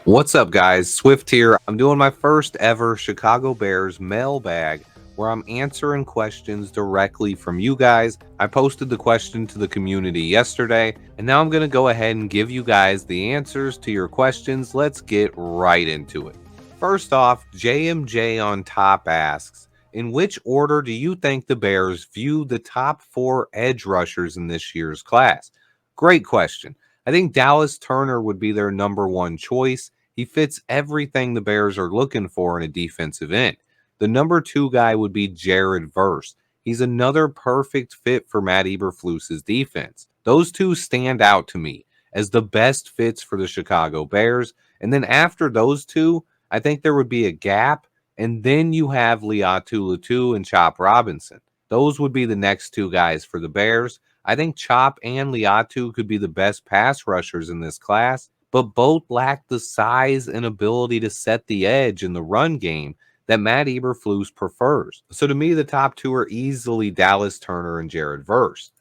What's up, guys? Swift here. I'm doing my first ever Chicago Bears mailbag where I'm answering questions directly from you guys. I posted the question to the community yesterday, and now I'm going to go ahead and give you guys the answers to your questions. Let's get right into it. First off, JMJ on top asks, in which order do you think the Bears view the top 4 edge rushers in this year's class? Great question. I think Dallas Turner would be their number 1 choice. He fits everything the Bears are looking for in a defensive end. The number 2 guy would be Jared Verse. He's another perfect fit for Matt Eberflus's defense. Those two stand out to me as the best fits for the Chicago Bears. And then after those two, I think there would be a gap. And then you have Liatu Latu and Chop Robinson. Those would be the next 2 guys for the Bears. I think Chop and Liatu could be the best pass rushers in this class, but both lack the size and ability to set the edge in the run game that Matt Eberflus prefers. So to me, the top 2 are easily Dallas Turner and Jared Verse.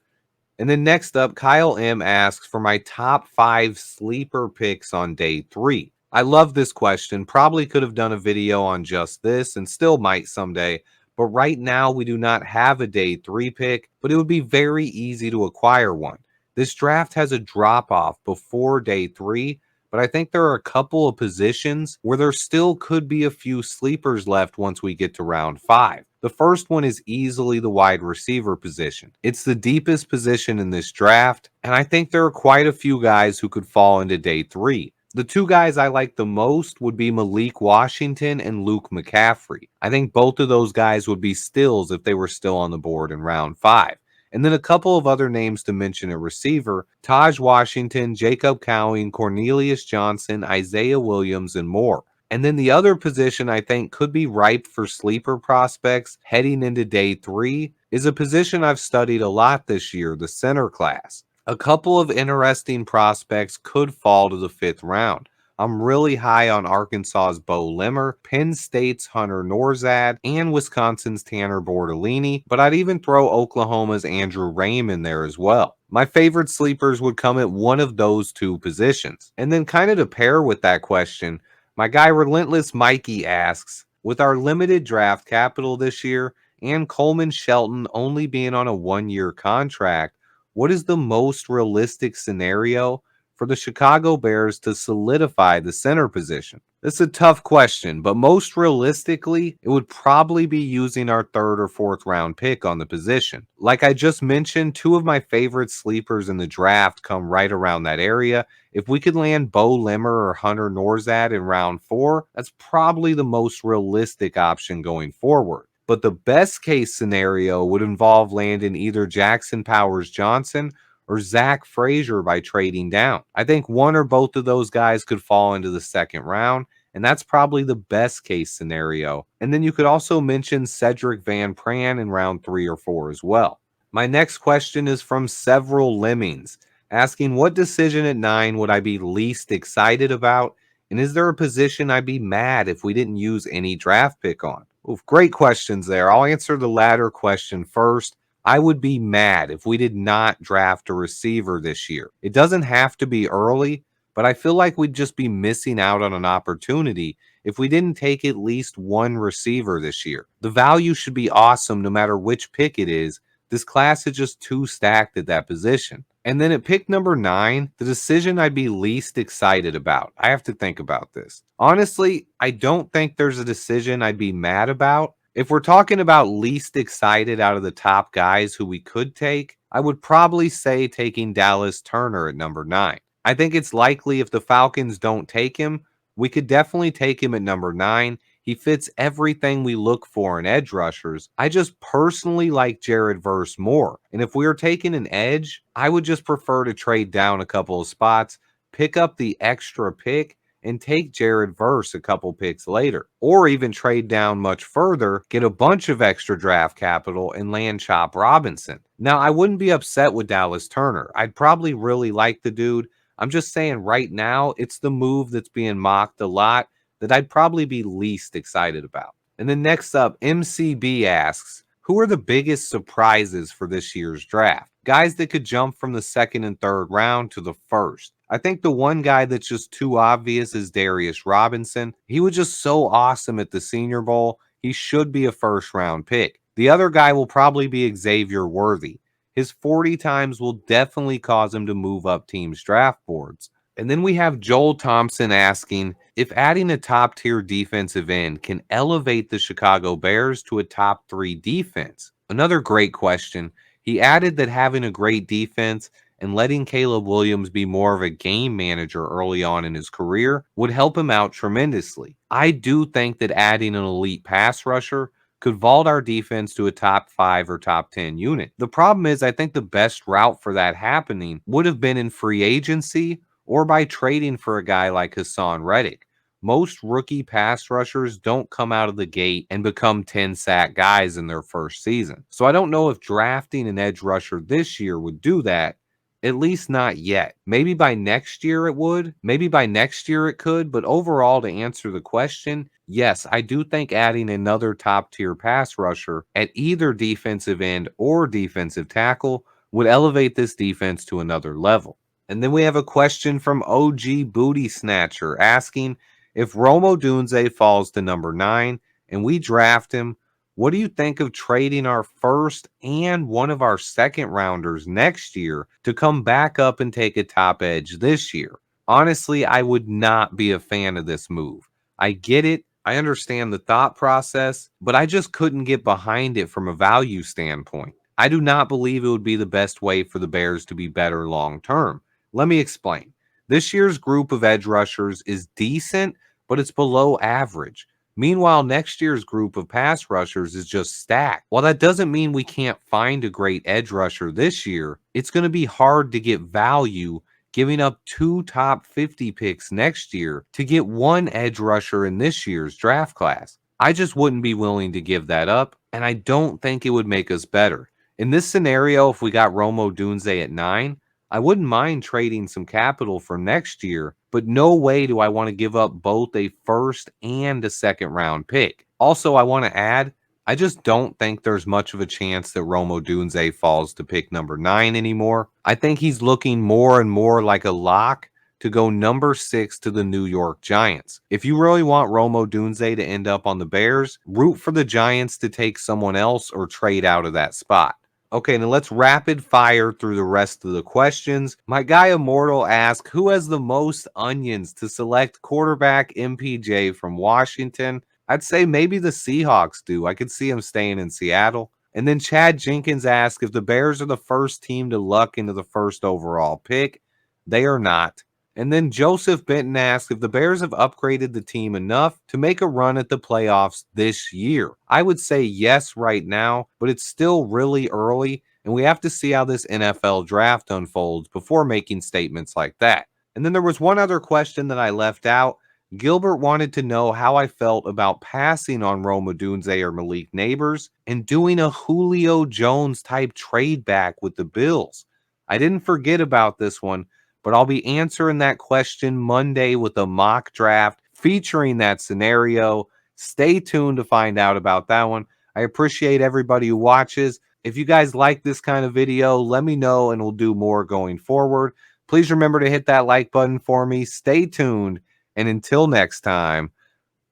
And then next up, Kyle M asks for my top 5 sleeper picks on day 3. I love this question. Probably could have done a video on just this and still might someday. But right now, we do not have a day 3 pick, but it would be very easy to acquire one. This draft has a drop off before day 3, but I think there are a couple of positions where there still could be a few sleepers left once we get to round 5. The first one is easily the wide receiver position. It's the deepest position in this draft, and I think there are quite a few guys who could fall into day 3. The 2 guys I like the most would be Malik Washington and Luke McCaffrey. I think both of those guys would be steals if they were still on the board in round 5. And then a couple of other names to mention at receiver: Taj Washington, Jacob Cowing, Cornelius Johnson, Isaiah Williams, and more. And then the other position I think could be ripe for sleeper prospects heading into day 3 is a position I've studied a lot this year, the center class. A couple of interesting prospects could fall to the 5th round. I'm really high on Arkansas's Bo Limmer, Penn State's Hunter Norzad, and Wisconsin's Tanner Bordellini, but I'd even throw Oklahoma's Andrew Raym in there as well. My favorite sleepers would come at one of those 2 positions. And then kind of to pair with that question, my guy Relentless Mikey asks, with our limited draft capital this year and Coleman Shelton only being on a 1-year contract, what is the most realistic scenario for the Chicago Bears to solidify the center position? It's a tough question, but most realistically, it would probably be using our 3rd or 4th round pick on the position. Like I just mentioned, 2 of my favorite sleepers in the draft come right around that area. If we could land Bo Limmer or Hunter Norzad in round 4, that's probably the most realistic option going forward. But the best case scenario would involve landing either Jackson Powers Johnson or Zach Frazier by trading down. I think one or both of those guys could fall into the 2nd round, and that's probably the best case scenario. And then you could also mention Cedric Van Pran in round 3 or 4 as well. My next question is from Several Lemmings, asking what decision at 9 would I be least excited about, and is there a position I'd be mad if we didn't use any draft pick on? Oof, great questions there. I'll answer the latter question first. I would be mad if we did not draft a receiver this year. It doesn't have to be early, but I feel like we'd just be missing out on an opportunity if we didn't take at least one receiver this year. The value should be awesome no matter which pick it is. This class is just too stacked at that position. And then at pick number 9, the decision I'd be least excited about. I have to think about this. Honestly, I don't think there's a decision I'd be mad about. If we're talking about least excited out of the top guys who we could take, I would probably say taking Dallas Turner at number 9. I think it's likely if the Falcons don't take him, we could definitely take him at number 9. He fits everything we look for in edge rushers. I just personally like Jared Verse more. And if we were taking an edge, I would just prefer to trade down a couple of spots, pick up the extra pick, and take Jared Verse a couple picks later. Or even trade down much further, get a bunch of extra draft capital, and land Chop Robinson. Now, I wouldn't be upset with Dallas Turner. I'd probably really like the dude. I'm just saying right now, it's the move that's being mocked a lot that I'd probably be least excited about. And then next up, MCB asks, who are the biggest surprises for this year's draft? guys that could jump from the second and third round to the first. I think the one guy that's just too obvious is Darius Robinson. He was just so awesome at the Senior Bowl. He should be a first round pick. The other guy will probably be Xavier Worthy. His 40 times will definitely cause him to move up teams' draft boards. And then we have Joel Thompson asking if adding a top tier defensive end can elevate the Chicago Bears to a top 3 defense. Another great question. He added that having a great defense and letting Caleb Williams be more of a game manager early on in his career would help him out tremendously. I do think that adding an elite pass rusher could vault our defense to a top 5 or top 10 unit. The problem is, I think the best route for that happening would have been in free agency or by trading for a guy like Hassan Reddick. Most rookie pass rushers don't come out of the gate and become 10 sack guys in their first season. So I don't know if drafting an edge rusher this year would do that. At least not yet. Maybe by next year it would. Maybe by next year it could. But overall, to answer the question, yes, I do think adding another top tier pass rusher at either defensive end or defensive tackle would elevate this defense to another level. And then we have a question from OG Booty Snatcher asking if Rome Odunze falls to number 9 and we draft him, what do you think of trading our first and one of our second rounders next year to come back up and take a top edge this year? Honestly, I would not be a fan of this move. I get it. I understand the thought process, but I just couldn't get behind it from a value standpoint. I do not believe it would be the best way for the Bears to be better long term. Let me explain. This year's group of edge rushers is decent, but it's below average. Meanwhile, next year's group of pass rushers is just stacked. While that doesn't mean we can't find a great edge rusher this year, it's going to be hard to get value giving up 2 top 50 picks next year to get one edge rusher in this year's draft class. I just wouldn't be willing to give that up, and I don't think it would make us better. In this scenario, if we got Rome Odunze at 9, I wouldn't mind trading some capital for next year, but no way do I want to give up both a first and a second round pick. Also, I want to add, I just don't think there's much of a chance that Rome Odunze falls to pick number 9 anymore. I think he's looking more and more like a lock to go number 6 to the New York Giants. If you really want Rome Odunze to end up on the Bears, root for the Giants to take someone else or trade out of that spot. Okay, now let's rapid fire through the rest of the questions. My guy Immortal asks, who has the most onions to select quarterback MPJ from Washington? I'd say maybe the Seahawks do. I could see him staying in Seattle. And then Chad Jenkins asks if the Bears are the first team to luck into the first overall pick. They are not. And then Joseph Benton asks if the Bears have upgraded the team enough to make a run at the playoffs this year. I would say yes right now, but it's still really early, and we have to see how this NFL draft unfolds before making statements like that. And then there was one other question that I left out. Gilbert wanted to know how I felt about passing on Rome Odunze or Malik Neighbors and doing a Julio Jones type trade back with the Bills. I didn't forget about this one, but I'll be answering that question Monday with a mock draft featuring that scenario. Stay tuned to find out about that one. I appreciate everybody who watches. If you guys like this kind of video, let me know and we'll do more going forward. Please remember to hit that like button for me. Stay tuned. And until next time,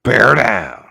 bear down.